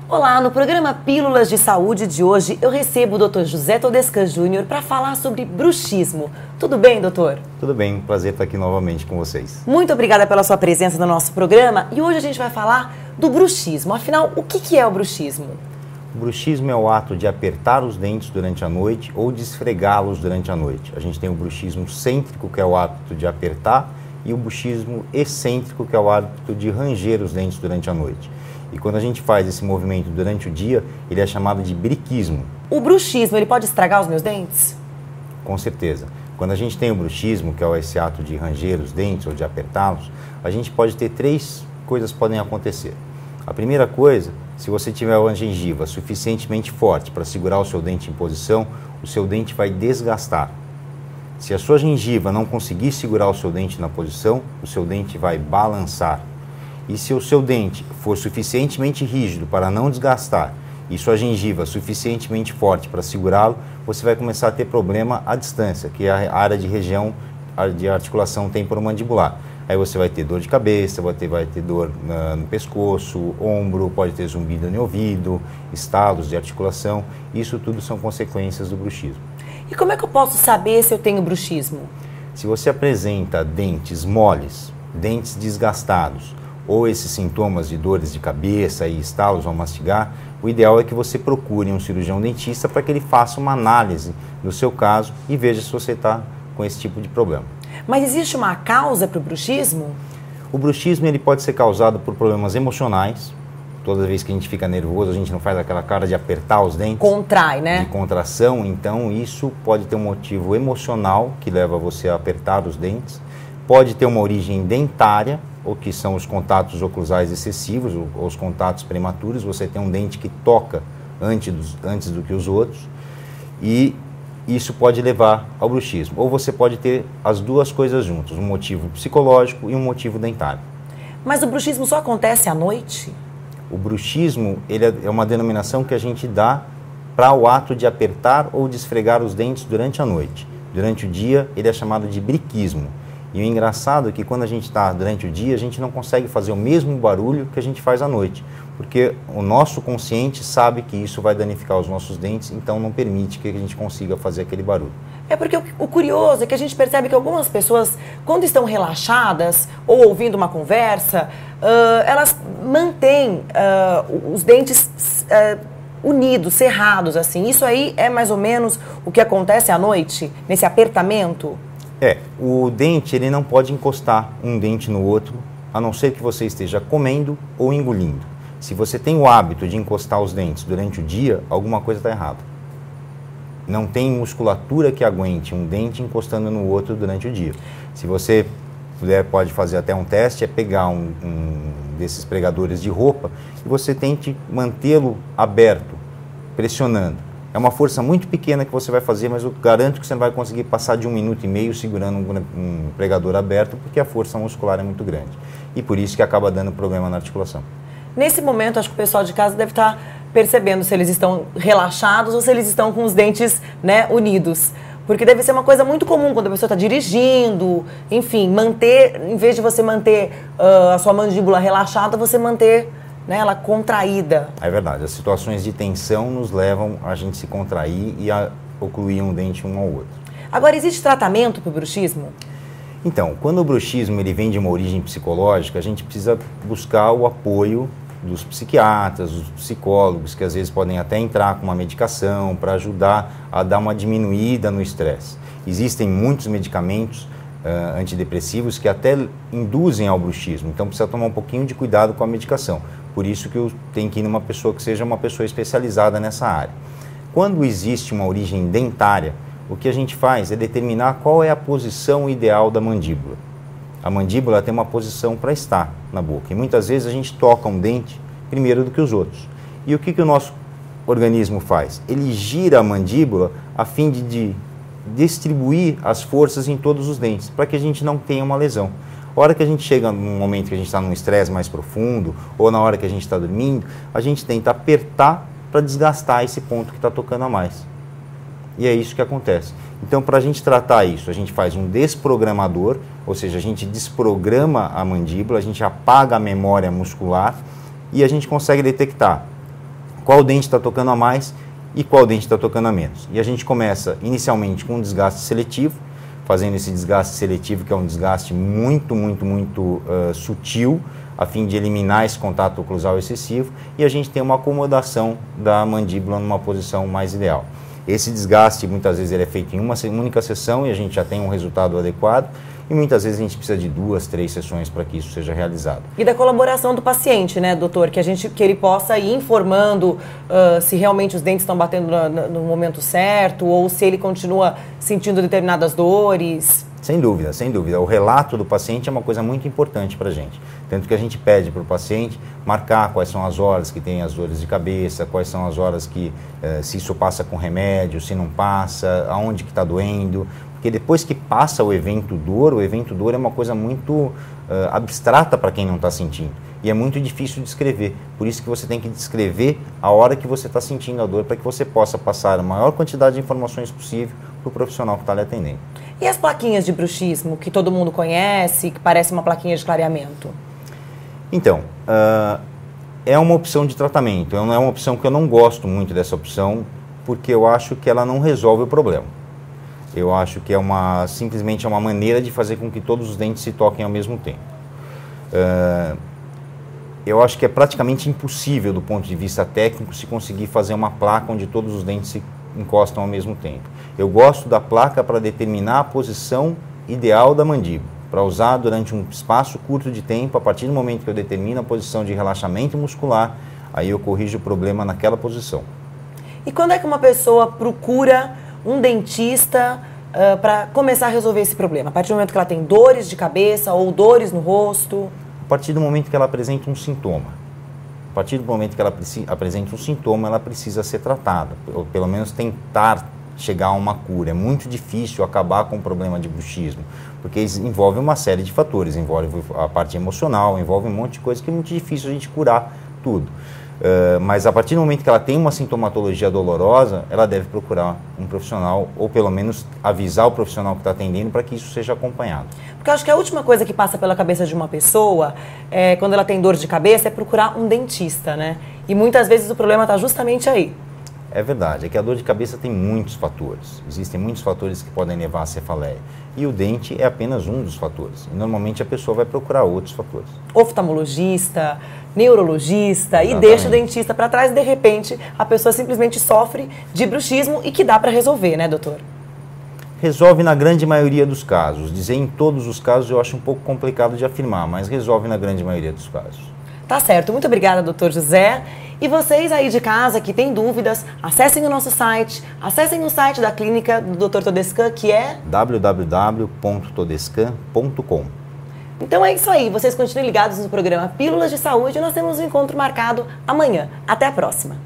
Olá, no programa Pílulas de Saúde de hoje eu recebo o Dr. José Todescan Júnior para falar sobre bruxismo. Tudo bem, doutor? Tudo bem, prazer estar aqui novamente com vocês. Muito obrigada pela sua presença no nosso programa e hoje a gente vai falar do bruxismo. Afinal, o que é o bruxismo? O bruxismo é o ato de apertar os dentes durante a noite ou de esfregá-los durante a noite. A gente tem o bruxismo cêntrico, que é o hábito de apertar, e o bruxismo excêntrico, que é o hábito de ranger os dentes durante a noite. E quando a gente faz esse movimento durante o dia, ele é chamado de briquismo. O bruxismo, ele pode estragar os meus dentes? Com certeza. Quando a gente tem o bruxismo, que é esse ato de ranger os dentes ou de apertá-los, a gente pode ter três coisas que podem acontecer. A primeira coisa, se você tiver uma gengiva suficientemente forte para segurar o seu dente em posição, o seu dente vai desgastar. Se a sua gengiva não conseguir segurar o seu dente na posição, o seu dente vai balançar. E se o seu dente for suficientemente rígido para não desgastar e sua gengiva suficientemente forte para segurá-lo, você vai começar a ter problema à distância, que é a área de região de articulação temporomandibular. Aí você vai ter dor de cabeça, vai ter dor no pescoço, ombro, pode ter zumbido no ouvido, estalos de articulação. Isso tudo são consequências do bruxismo. E como é que eu posso saber se eu tenho bruxismo? Se você apresenta dentes moles, dentes desgastados, ou esses sintomas de dores de cabeça e estalos ao mastigar, o ideal é que você procure um cirurgião dentista para que ele faça uma análise do seu caso e veja se você está com esse tipo de problema. Mas existe uma causa para o bruxismo? O bruxismo ele pode ser causado por problemas emocionais. Toda vez que a gente fica nervoso, a gente não faz aquela cara de apertar os dentes. Contrai, né? De contração, então isso pode ter um motivo emocional que leva você a apertar os dentes. Pode ter uma origem dentária, ou que são os contatos oclusais excessivos, ou os contatos prematuros. Você tem um dente que toca antes do que os outros, e isso pode levar ao bruxismo. Ou você pode ter as duas coisas juntas, um motivo psicológico e um motivo dentário. Mas o bruxismo só acontece à noite? O bruxismo ele é uma denominação que a gente dá para o ato de apertar ou de esfregar os dentes durante a noite. Durante o dia, ele é chamado de briquismo. E o engraçado é que quando a gente está durante o dia, a gente não consegue fazer o mesmo barulho que a gente faz à noite, porque o nosso consciente sabe que isso vai danificar os nossos dentes, então não permite que a gente consiga fazer aquele barulho. É porque o curioso é que a gente percebe que algumas pessoas, quando estão relaxadas ou ouvindo uma conversa, elas mantêm os dentes unidos, cerrados, assim. Isso aí é mais ou menos o que acontece à noite, nesse apertamento? O dente ele não pode encostar um dente no outro, a não ser que você esteja comendo ou engolindo. Se você tem o hábito de encostar os dentes durante o dia, alguma coisa está errada. Não tem musculatura que aguente um dente encostando no outro durante o dia. Se você puder, pode fazer até um teste, é pegar um desses pregadores de roupa e você tente mantê-lo aberto, pressionando. É uma força muito pequena que você vai fazer, mas eu garanto que você não vai conseguir passar de 1 minuto e meio segurando um pregador aberto, porque a força muscular é muito grande. E por isso que acaba dando problema na articulação. Nesse momento, acho que o pessoal de casa deve estar percebendo se eles estão relaxados ou se eles estão com os dentes, né, unidos. Porque deve ser uma coisa muito comum quando a pessoa está dirigindo, enfim, manter, em vez de você manter a sua mandíbula relaxada, você manter, né, ela contraída. É verdade, as situações de tensão nos levam a gente se contrair e a ocluir um dente um ao outro. Agora, existe tratamento para o bruxismo? Então, quando o bruxismo ele vem de uma origem psicológica, a gente precisa buscar o apoio dos psiquiatras, dos psicólogos, que às vezes podem até entrar com uma medicação para ajudar a dar uma diminuída no estresse. Existem muitos medicamentos antidepressivos que até induzem ao bruxismo, então precisa tomar um pouquinho de cuidado com a medicação. Por isso que tem que ir numa pessoa que seja uma pessoa especializada nessa área. Quando existe uma origem dentária, o que a gente faz é determinar qual é a posição ideal da mandíbula. A mandíbula tem uma posição para estar na boca e muitas vezes a gente toca um dente primeiro do que os outros. E o que o nosso organismo faz? Ele gira a mandíbula a fim de distribuir as forças em todos os dentes, para que a gente não tenha uma lesão. A hora que a gente chega num momento que a gente está num estresse mais profundo, ou na hora que a gente está dormindo, a gente tenta apertar para desgastar esse ponto que está tocando a mais. E é isso que acontece. Então, para a gente tratar isso, a gente faz um desprogramador, ou seja, a gente desprograma a mandíbula, a gente apaga a memória muscular e a gente consegue detectar qual dente está tocando a mais e qual dente está tocando a menos. E a gente começa inicialmente com um desgaste seletivo, fazendo esse desgaste seletivo, que é um desgaste muito sutil, a fim de eliminar esse contato oclusal excessivo, e a gente tem uma acomodação da mandíbula numa posição mais ideal. Esse desgaste, muitas vezes, ele é feito em uma única sessão e a gente já tem um resultado adequado, e muitas vezes a gente precisa de 2, 3 sessões para que isso seja realizado. E da colaboração do paciente, né, doutor? Que ele possa ir informando se realmente os dentes estão batendo no momento certo ou se ele continua sentindo determinadas dores. Sem dúvida, sem dúvida. O relato do paciente é uma coisa muito importante para a gente. Tanto que a gente pede para o paciente marcar quais são as horas que tem as dores de cabeça, quais são as horas que, se isso passa com remédio, se não passa, aonde que está doendo. Porque depois que passa o evento dor é uma coisa muito abstrata para quem não está sentindo. E é muito difícil de descrever. Por isso que você tem que descrever a hora que você está sentindo a dor, para que você possa passar a maior quantidade de informações possível para o profissional que está lhe atendendo. E as plaquinhas de bruxismo, que todo mundo conhece, que parece uma plaquinha de clareamento? Então, é uma opção de tratamento. É uma opção que eu não gosto muito dessa opção, porque eu acho que ela não resolve o problema. Eu acho que simplesmente é uma maneira de fazer com que todos os dentes se toquem ao mesmo tempo. Eu acho que é praticamente impossível, do ponto de vista técnico, se conseguir fazer uma placa onde todos os dentes se encostam ao mesmo tempo. Eu gosto da placa para determinar a posição ideal da mandíbula, para usar durante um espaço curto de tempo. A partir do momento que eu determino a posição de relaxamento muscular, aí eu corrijo o problema naquela posição. E quando é que uma pessoa procura um dentista para começar a resolver esse problema? A partir do momento que ela tem dores de cabeça ou dores no rosto? A partir do momento que ela apresenta um sintoma. A partir do momento que ela apresenta um sintoma, ela precisa ser tratada, ou pelo menos tentar chegar a uma cura. É muito difícil acabar com o problema de bruxismo, porque envolve uma série de fatores, envolve a parte emocional, envolve um monte de coisa que é muito difícil a gente curar tudo. Mas a partir do momento que ela tem uma sintomatologia dolorosa, ela deve procurar um profissional, ou pelo menos avisar o profissional que está atendendo para que isso seja acompanhado. Porque eu acho que a última coisa que passa pela cabeça de uma pessoa, quando ela tem dor de cabeça, é procurar um dentista, né? E muitas vezes o problema está justamente aí. É verdade, é que a dor de cabeça tem muitos fatores. Existem muitos fatores que podem levar à cefaleia. E o dente é apenas um dos fatores. E normalmente a pessoa vai procurar outros fatores. Oftalmologista, neurologista, Exatamente. E deixa o dentista para trás e de repente a pessoa simplesmente sofre de bruxismo e que dá para resolver, né, doutor? Resolve na grande maioria dos casos. Dizer em todos os casos eu acho um pouco complicado de afirmar, mas resolve na grande maioria dos casos. Tá certo. Muito obrigada, doutor José. E vocês aí de casa que têm dúvidas, acessem o nosso site, acessem o site da clínica do Dr. Todescan, que é www.todescan.com. Então é isso aí. Vocês continuem ligados no programa Pílulas de Saúde e nós temos um encontro marcado amanhã. Até a próxima.